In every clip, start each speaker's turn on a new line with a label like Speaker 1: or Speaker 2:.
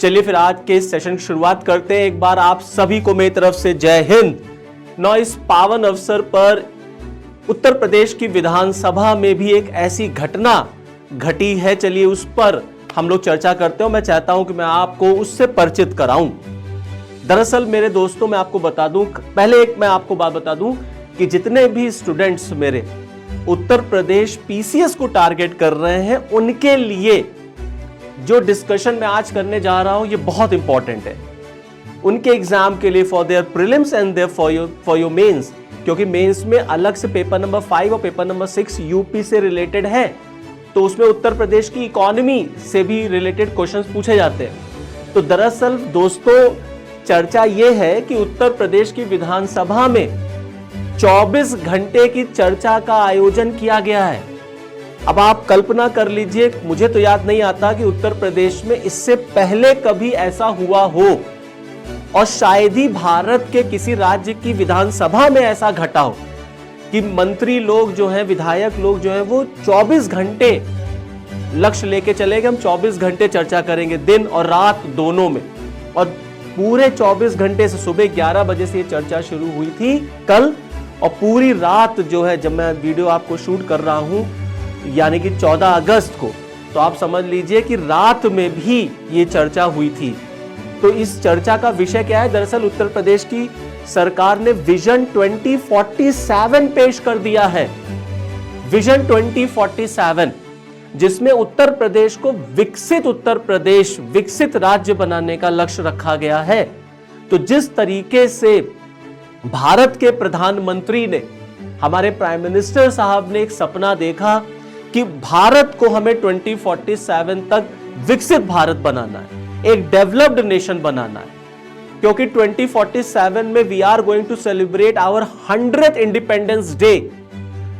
Speaker 1: चलिए फिर आज के सेशन की शुरुआत करते हैं। एक बार आप सभी को मेरी तरफ से जय हिंद। नौ इस पावन अवसर पर उत्तर प्रदेश की विधानसभा में भी एक ऐसी घटना घटी है, चलिए उस पर हम लोग चर्चा करते हैं। मैं चाहता हूं कि मैं आपको उससे परिचित कराऊं। दरअसल मेरे दोस्तों, मैं आपको बता दूं, पहले एक मैं आपको बात बता दूं कि जितने भी स्टूडेंट्स मेरे उत्तर प्रदेश पीसीएस को टारगेट कर रहे हैं, उनके लिए जो डिस्कशन मैं आज करने जा रहा हूं ये बहुत इंपॉर्टेंट है। उनके एग्जाम के लिए, for their prelims and their for your mains, क्योंकि मेंस में अलग से पेपर नंबर 5 और पेपर नंबर 6 यूपी से रिलेटेड है, तो उसमें उत्तर प्रदेश की इकोनॉमी से भी रिलेटेड क्वेश्चंस पूछे जाते हैं। तो दरअसल दोस्तों, चर्चा यह है कि उत्तर प्रदेश की विधानसभा में 24 घंटे की चर्चा का आयोजन किया गया है। अब आप कल्पना कर लीजिए, मुझे तो याद नहीं आता कि उत्तर प्रदेश में इससे पहले कभी ऐसा हुआ हो, और शायद ही भारत के किसी राज्य की विधानसभा में ऐसा घटा हो कि मंत्री लोग जो हैं, विधायक लोग जो हैं, वो 24 घंटे लक्ष्य लेके चले गए। हम 24 घंटे चर्चा करेंगे, दिन और रात दोनों में, और पूरे 24 घंटे से सुबह 11 बजे से ये चर्चा शुरू हुई थी कल, और पूरी रात जो है, जब मैं वीडियो आपको शूट कर रहा हूं यानी कि 14 अगस्त को, तो आप समझ लीजिए कि रात में भी ये चर्चा हुई थी। तो इस चर्चा का विषय क्या है? दरअसल उत्तर प्रदेश की सरकार ने विजन 2047 पेश कर दिया है। विजन 2047, जिसमें उत्तर प्रदेश को विकसित उत्तर प्रदेश, विकसित राज्य बनाने का लक्ष्य रखा गया है। तो जिस तरीके से भारत के प्रधानमंत्री ने, हमारे प्राइम मिनिस्टर साहब ने एक सपना देखा कि भारत को हमें 2047 तक विकसित भारत बनाना है, एक डेवलप्ड नेशन बनाना है, क्योंकि 2047 में we are going to celebrate our 100th independence day.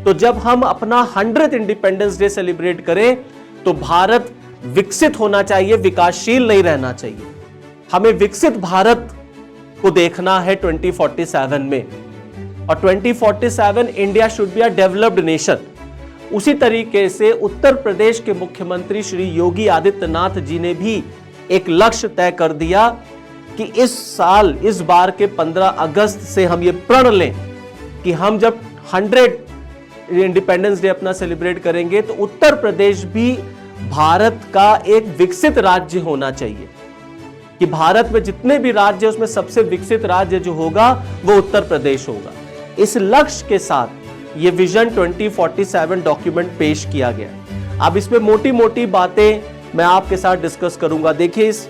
Speaker 1: तो जब हम अपना 100th इंडिपेंडेंस डे सेलिब्रेट करें, तो भारत विकसित होना चाहिए, विकासशील नहीं रहना चाहिए। हमें विकसित भारत को देखना है 2047 में, और 2047 India should be a developed nation. उसी तरीके से उत्तर प्रदेश के मुख्यमंत्री श्री योगी आदित्यनाथ जी ने भी एक लक्ष्य तय कर दिया कि इस साल, इस बार के 15 अगस्त से हम ये प्रण लें कि हम जब 100 इंडिपेंडेंस डे अपना सेलिब्रेट करेंगे, तो उत्तर प्रदेश भी भारत का एक विकसित राज्य होना चाहिए, कि भारत में जितने भी राज्य हैं उसमें सबसे विकसित राज्य जो होगा वो उत्तर प्रदेश होगा। इस लक्ष्य के साथ ये विजन 2047 डॉक्यूमेंट पेश किया गया। अब इसमें मोटी मोटी बातें मैं आपके साथ डिस्कस करूंगा। देखिए, इस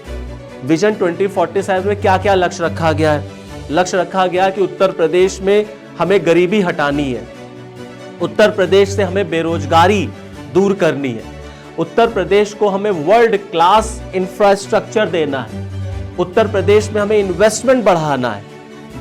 Speaker 1: विजन 2047 में क्या क्या लक्ष्य रखा गया है। लक्ष्य रखा गया कि उत्तर प्रदेश में हमें गरीबी हटानी है, उत्तर प्रदेश से हमें बेरोजगारी दूर करनी है, उत्तर प्रदेश को हमें वर्ल्ड क्लास इंफ्रास्ट्रक्चर देना है, उत्तर प्रदेश में हमें इन्वेस्टमेंट बढ़ाना है,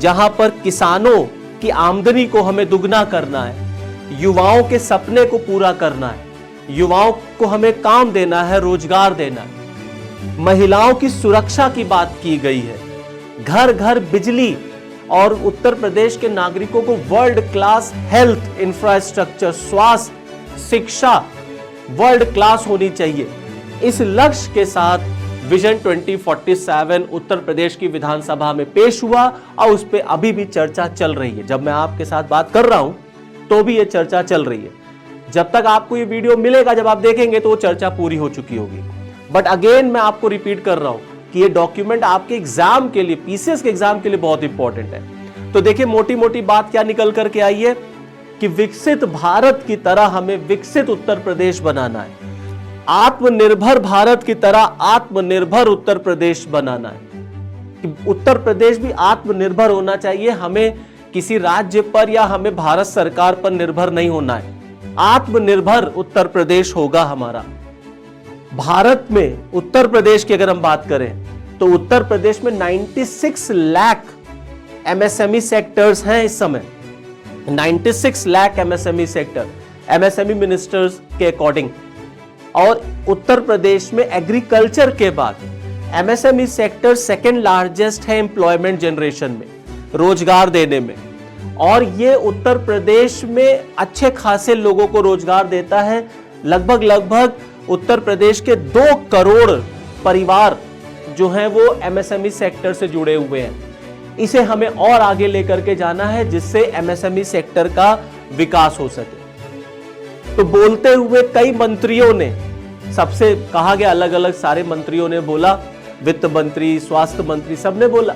Speaker 1: जहां पर किसानों की आमदनी को हमें दुगना करना है, युवाओं के सपने को पूरा करना है, युवाओं को हमें काम देना है, रोजगार देना है, महिलाओं की सुरक्षा की बात की गई है, घर घर बिजली, और उत्तर प्रदेश के नागरिकों को वर्ल्ड क्लास हेल्थ इंफ्रास्ट्रक्चर, स्वास्थ्य, शिक्षा वर्ल्ड क्लास होनी चाहिए। इस लक्ष्य के साथ विजन 2047 उत्तर प्रदेश की विधानसभा में पेश हुआ, और उस पर अभी भी चर्चा चल रही है। जब मैं आपके साथ बात कर रहा हूं तो भी ये चर्चा चल रही है। जब तक आपको ये वीडियो मिलेगा, जब आप देखेंगे, तो वो चर्चा पूरी हो चुकी होगी। बट अगेन मैं आपको रिपीट कर रहा हूं कि ये डॉक्यूमेंट आपके एग्जाम के लिए, पीसीएस के एग्जाम के लिए बहुत इंपॉर्टेंट है। तो देखिए, मोटी मोटी बात क्या निकल करके आई है कि विकसित भारत की तरह हमें विकसित उत्तर प्रदेश बनाना है, आत्मनिर्भर भारत की तरह आत्मनिर्भर उत्तर प्रदेश बनाना है, कि उत्तर प्रदेश भी आत्मनिर्भर होना चाहिए। हमें किसी राज्य पर या हमें भारत सरकार पर निर्भर नहीं होना है, आत्मनिर्भर उत्तर प्रदेश होगा हमारा। भारत में उत्तर प्रदेश की अगर हम बात करें, तो उत्तर प्रदेश में 96 लाख एमएसएमई सेक्टर्स हैं इस समय, 96 lakh MSME sector, MSME ministers के अकॉर्डिंग। और उत्तर प्रदेश में एग्रीकल्चर के बाद एमएसएमई सेक्टर सेकंड लार्जेस्ट है एम्प्लॉयमेंट जनरेशन में, रोजगार देने में, और ये उत्तर प्रदेश में अच्छे खासे लोगों को रोजगार देता है। लगभग उत्तर प्रदेश के 2 करोड़ परिवार जो हैं वो एमएसएमई सेक्टर से जुड़े हुए हैं। इसे हमें और आगे लेकर के जाना है जिससे एमएसएमई सेक्टर का विकास हो सके। तो बोलते हुए कई मंत्रियों ने, सबसे कहा गया अलग अलग सारे मंत्रियों ने बोला, वित्त मंत्री, स्वास्थ्य मंत्री, सबने बोला।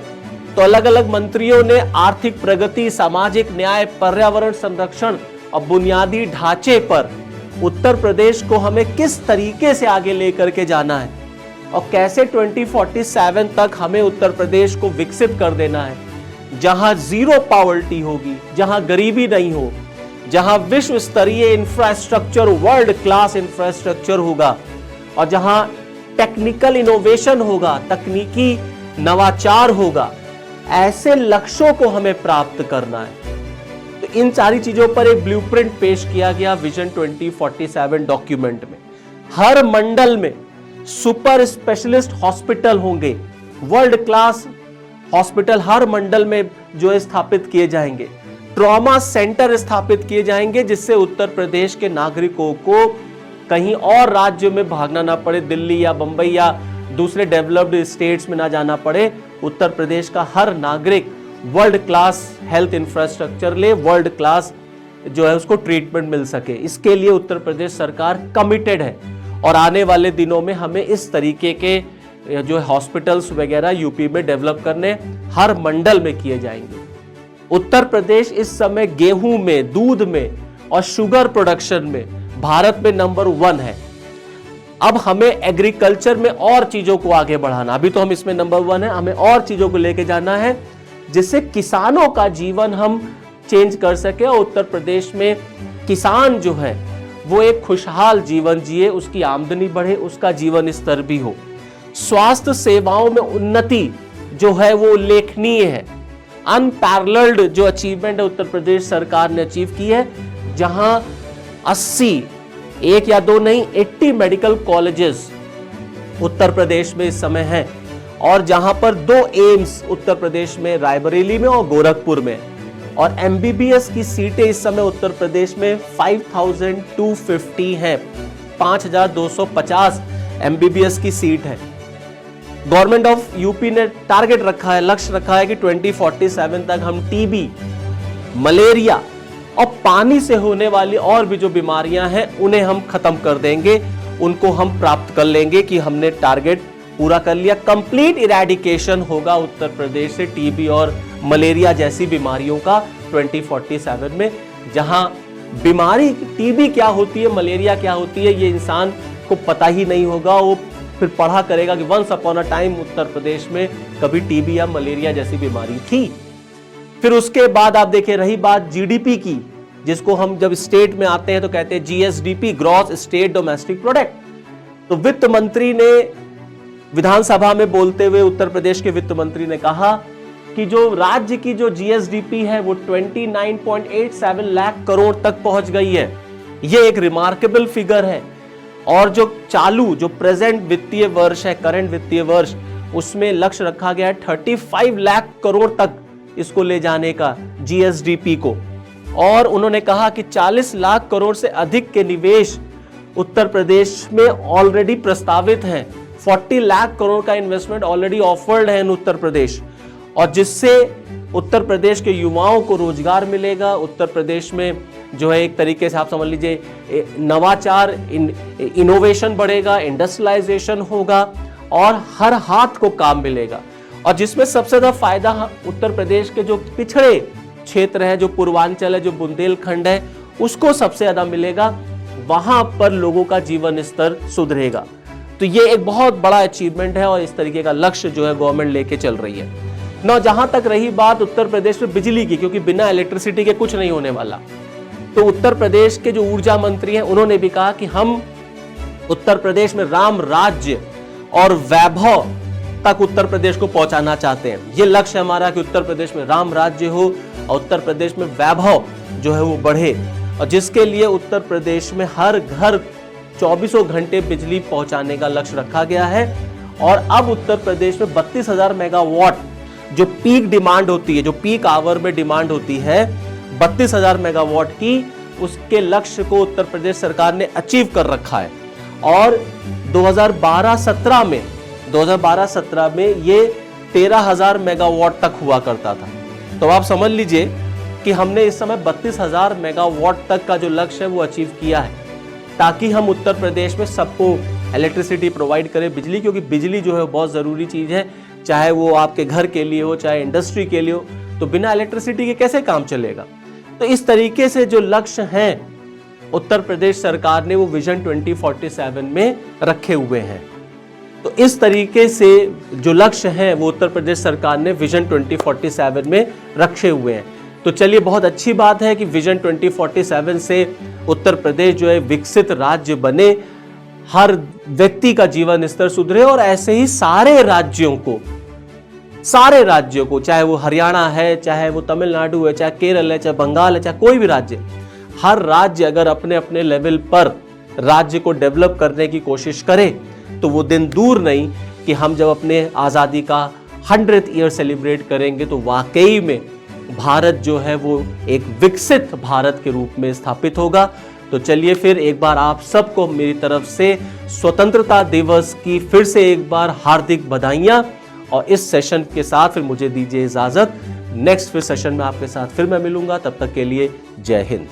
Speaker 1: तो अलग अलग मंत्रियों ने आर्थिक प्रगति, सामाजिक न्याय, पर्यावरण संरक्षण और बुनियादी ढांचे पर उत्तर प्रदेश को हमें किस तरीके से आगे लेकर के जाना है और कैसे 2047 तक हमें उत्तर प्रदेश को विकसित कर देना है, जहां जीरो पॉवर्टी होगी, जहां गरीबी नहीं हो, जहां विश्व स्तरीय इंफ्रास्ट्रक्चर, वर्ल्ड क्लास इंफ्रास्ट्रक्चर होगा और जहां टेक्निकल इनोवेशन होगा, तकनीकी नवाचार होगा। ऐसे लक्ष्यों को हमें प्राप्त करना है। तो इन सारी चीजों पर एक ब्लूप्रिंट पेश किया गया विजन 2047 डॉक्यूमेंट में। हर मंडल में सुपर स्पेशलिस्ट हॉस्पिटल होंगे, वर्ल्ड क्लास हॉस्पिटल हर मंडल में जो है स्थापित किए जाएंगे। ट्रॉमा सेंटर स्थापित किए जाएंगे जिससे उत्तर प्रदेश के नागरिकों को कहीं और राज्य में भागना ना पड़े, दिल्ली या बंबई या दूसरे डेवलप्ड स्टेट्स में ना जाना पड़े। उत्तर प्रदेश का हर नागरिक वर्ल्ड क्लास हेल्थ इंफ्रास्ट्रक्चर ले, वर्ल्ड क्लास जो है उसको ट्रीटमेंट मिल सके। इसके लिए उत्तर प्रदेश सरकार कमिटेड है और आने वाले दिनों में हमें इस तरीके के जो हॉस्पिटल्स वगैरह यूपी में डेवलप करने हर मंडल में किए जाएंगे। उत्तर प्रदेश इस समय गेहूं में, दूध में और शुगर प्रोडक्शन में भारत में नंबर 1 है। अब हमें एग्रीकल्चर में और चीजों को आगे बढ़ाना, अभी तो हम इसमें नंबर 1 है, हमें और चीजों को लेके जाना है जिससे किसानों का जीवन हम चेंज कर सके और उत्तर प्रदेश में किसान जो है वो एक खुशहाल जीवन जिए, उसकी आमदनी बढ़े, उसका जीवन स्तर भी हो। स्वास्थ्य सेवाओं में उन्नति जो है वो उल्लेखनीय है। अनपैरेलल्ड जो अचीवमेंट है उत्तर प्रदेश सरकार ने अचीव की है, जहां 80, एक या दो नहीं 80 मेडिकल कॉलेजेस उत्तर प्रदेश में इस समय हैं और जहां पर 2 एम्स उत्तर प्रदेश में, रायबरेली में और गोरखपुर में, और एमबीबीएस की सीटें इस समय उत्तर प्रदेश में 5250 हैं। 5250 एमबीबीएस की सीट है। गवर्नमेंट ऑफ यूपी ने टारगेट रखा है, लक्ष्य रखा है कि 2047 तक हम टीबी, मलेरिया और पानी से होने वाली और भी जो बीमारियां हैं उन्हें हम खत्म कर देंगे, उनको हम प्राप्त कर लेंगे कि हमने टारगेट पूरा कर लिया। कंप्लीट इरेडिकेशन होगा उत्तर प्रदेश से टीबी और मलेरिया जैसी बीमारियों का 2047 में। जहां बीमारी टीबी क्या होती है, मलेरिया क्या होती है, ये इंसान को पता ही नहीं होगा। वो फिर पढ़ा करेगा कि once upon a time Uttar Pradesh में कभी टीबी या मलेरिया जैसी बीमारी थी। फिर उसके बाद आप देखिए, रही बात जीडीपी की, जिसको हम जब स्टेट में आते हैं तो कहते हैं GSDP, gross state domestic product. तो वित्त मंत्री ने विधानसभा में बोलते हुए, उत्तर प्रदेश के वित्त मंत्री ने कहा कि जो राज्य की जो जीएसडीपी है वो 29.87 लाख करोड़ तक पहुंच गई है। ये एक रिमार्केबल फिगर है। और जो चालू, जो प्रेजेंट वित्तीय वर्ष है, करंट वित्तीय वर्ष, उसमें लक्ष्य रखा गया है 35 लाख करोड़ तक इसको ले जाने का, जीएसडीपी को। और उन्होंने कहा कि 40 लाख करोड़ से अधिक के निवेश उत्तर प्रदेश में ऑलरेडी प्रस्तावित हैं। 40 लाख करोड़ का इन्वेस्टमेंट ऑलरेडी ऑफर्ड है इन उत्तर प्रदेश, और जिससे उत्तर प्रदेश के युवाओं को रोजगार मिलेगा। उत्तर प्रदेश में जो है एक तरीके से आप समझ लीजिए नवाचार, इनोवेशन बढ़ेगा, इंडस्ट्रियलाइजेशन होगा और हर हाथ को काम मिलेगा। और जिसमें सबसे ज्यादा फायदा उत्तर प्रदेश के जो पिछड़े क्षेत्र है, जो पूर्वांचल है, जो बुंदेलखंड है, उसको सबसे ज्यादा मिलेगा। वहां पर लोगों का जीवन स्तर सुधरेगा। तो ये एक बहुत बड़ा अचीवमेंट है और इस तरीके का लक्ष्य जो है गवर्नमेंट लेके चल रही है ना। जहां तक रही बात उत्तर प्रदेश में बिजली की, क्योंकि बिना इलेक्ट्रिसिटी के कुछ नहीं होने वाला, तो उत्तर प्रदेश के जो ऊर्जा मंत्री हैं उन्होंने भी कहा कि हम उत्तर प्रदेश में राम राज्य और वैभव तक उत्तर प्रदेश को पहुंचाना चाहते हैं। ये लक्ष्य है हमारा कि उत्तर प्रदेश में राम राज्य हो और उत्तर प्रदेश में वैभव जो है वो बढ़े, और जिसके लिए उत्तर प्रदेश में हर घर 24 घंटे बिजली पहुंचाने का लक्ष्य रखा गया है। और अब उत्तर प्रदेश में 32,000 मेगावाट जो पीक डिमांड होती है, जो पीक आवर में डिमांड होती है 32,000 मेगावाट की, उसके लक्ष्य को उत्तर प्रदेश सरकार ने अचीव कर रखा है। और 2012-17 में 2012-17 में ये 13,000 मेगावाट तक हुआ करता था। तो आप समझ लीजिए कि हमने इस समय 32,000 मेगावाट तक का जो लक्ष्य है वो अचीव किया है, ताकि हम उत्तर प्रदेश में सबको इलेक्ट्रिसिटी प्रोवाइड करें, बिजली, क्योंकि बिजली जो है बहुत ज़रूरी चीज़ है, चाहे वो आपके घर के लिए हो, चाहे इंडस्ट्री के लिए हो। तो बिना इलेक्ट्रिसिटी के कैसे काम चलेगा। तो इस तरीके से जो लक्ष्य हैं उत्तर प्रदेश सरकार ने वो विजन 2047 में रखे हुए हैं। तो इस तरीके से जो लक्ष्य हैं वो उत्तर प्रदेश सरकार ने विजन 2047 में रखे हुए हैं। तो चलिए, बहुत अच्छी बात है कि विजन 2047 से उत्तर प्रदेश जो है विकसित राज्य बने, हर व्यक्ति का जीवन स्तर सुधरे, और ऐसे ही सारे राज्यों को, चाहे वो हरियाणा है, चाहे वो तमिलनाडु है, चाहे केरल है, चाहे बंगाल है, चाहे कोई भी राज्य, हर राज्य अगर अपने अपने लेवल पर राज्य को डेवलप करने की कोशिश करे तो वो दिन दूर नहीं कि हम जब अपने आज़ादी का 100th ईयर सेलिब्रेट करेंगे तो वाकई में भारत जो है वो एक विकसित भारत के रूप में स्थापित होगा। तो चलिए, फिर एक बार आप सबको मेरी तरफ से स्वतंत्रता दिवस की फिर से एक बार हार्दिक बधाइयाँ, और इस सेशन के साथ फिर मुझे दीजिए इजाज़त। नेक्स्ट फिर सेशन में आपके साथ फिर मैं मिलूंगा, तब तक के लिए जय हिंद।